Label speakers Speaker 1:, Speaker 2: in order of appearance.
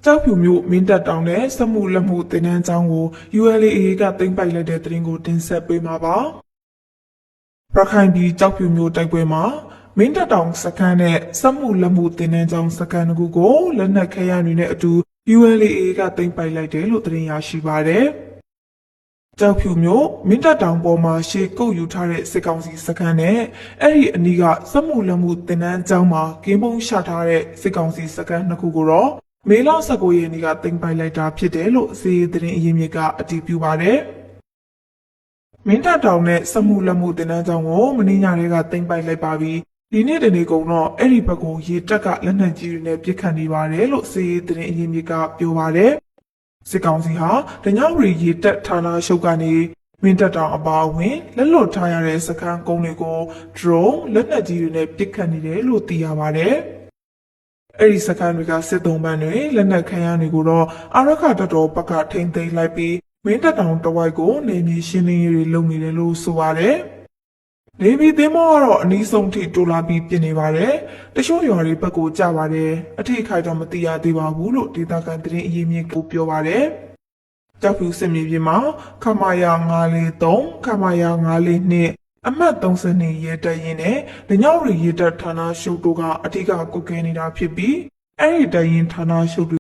Speaker 1: ကြောက်ဖြူမျိုးမင်းတပ်တောင်နဲ့စက်မှုလက်မှုတင်နန်းကျောင်းကို ULA ကသိမ်းပိုက်လိုက်တဲ့သတင်းကိုတင်ဆက်ပေးမှာပါရခိုင်ပြည်ကြောက်ဖြူမျိုးတိုက်ပွဲမှာမင်းတပ်တောင်စခန်းနဲ့စက်မှုလက်မှုတင်နန်းကျောင်းစခန်းတစ်ခုကိုလက်နက်ခဲယမ်းတွေနဲ့အတူ ULA ကသိမ်းပိုက်လိုက်တယ်လို့သတင်းရရှိပါတယ်ကြောက်ဖြူမျိုးမင်းတပ်တောင်ပေါ်မှာရှေ့ကုတ်ယူထားတဲ့စစ်ကောင်စီစခန်းနဲ့အဲ့ဒီအနီးကစက်မှုလက်မှုတင်နန်းကျောင်းမှာကင်းပုံးချထားတဲ့စစ်ကောင်စီစခန်းနှစ်ခုကိုတော့မေလ19ရက်နေ့ကတင်ပိုက်လိုက်တာဖြစ်တယ်လို့စီးသတင်းအရင်းမြစ်ကအတည်ပြုပါတယ်။မင်းတပ်တောင်နဲ့စက်မှုလက်မှုတင်နန်းကျောင်းကိုမင်းညတွေကတင်ပိုက်လိုက်ပါပြီ။ဒီနေ့တနေ့ကုန်တော့အဲ့ဒီဘက်ကိုရေတက်ကလက်နက်ကြီးတွေနဲ့ပစ်ခတ်နေပါတယ်လို့စီးသတင်းအရင်းမြစ်ကပြောပါတယ်။စစ်ကောင်စီဟာတညဝရီရေတက်ဌာနရှုပ်ကနေမင်းတပ်တောင်အပါအဝင်လက်လွတ်ထားရတဲ့စခန်းကုန်းတွေကို drone လက်နက်ကြီးတွေနဲ့ပစ်ခတ်နေတယ်လို့သိရပါတယ်။အဲ့ဒီစခန်းတွေကစစ်သုံးပန်းတွေလက်နက်ခဲယမ်းတွေကိုတော့အာရခတပ်တော်ဘက်ကထိန်းသိမ်းလိုက်ပြီးမင်းတပ်တောင်တဝိုက်ကိုနေမြေရှင်းလင်းရေးတွေလုပ်နေတယ်လို့ဆိုပါတယ်။နေပြည်တော်ကတော့အနည်းဆုံးထိတိုးလာပြီးပြင်နေပါတယ်။တချို့ရွာတွေဘက်ကိုကြပါတယ်။အထိခိုက်တော့မသိရသေးပါဘူးလို့ဒေသခံသတင်းအရင်းမြစ်ကိုပြောပါတယ်။ကြောက်ဖြူစစ်မြေပြင်မှာခမာယာ943ခမာယာ942အမှတ်32ရဲတပ်ရင်းနဲ့ဒညောင်ရီရဲတပ်ဌာနရှုပ်တို့ကအထက်ကကုတ်ကဲနေတာဖြစ်ပြီးအဲ့ဒီတပ်ရင်းဌာနရှုပ်